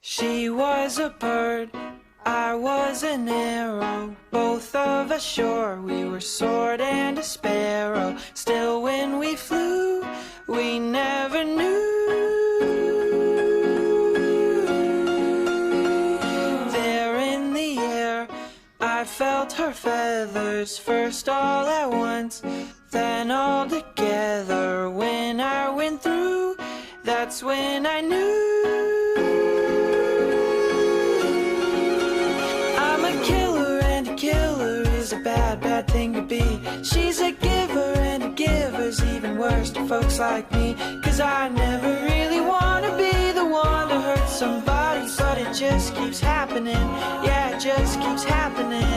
She was a bird, I was an arrow. Both of us sure we were sword and a sparrow. Still when we flew, we never knew. There in the air, I felt her feathers, first all at once, then all together. When I went through, that's when I knew. I'm a killer, and a killer is a bad, bad thing to be. She's a giver, and a giver's even worse to folks like me. 'Cause I never really wanna be the one to hurt somebody, but it just keeps happening. Yeah, it just keeps happening.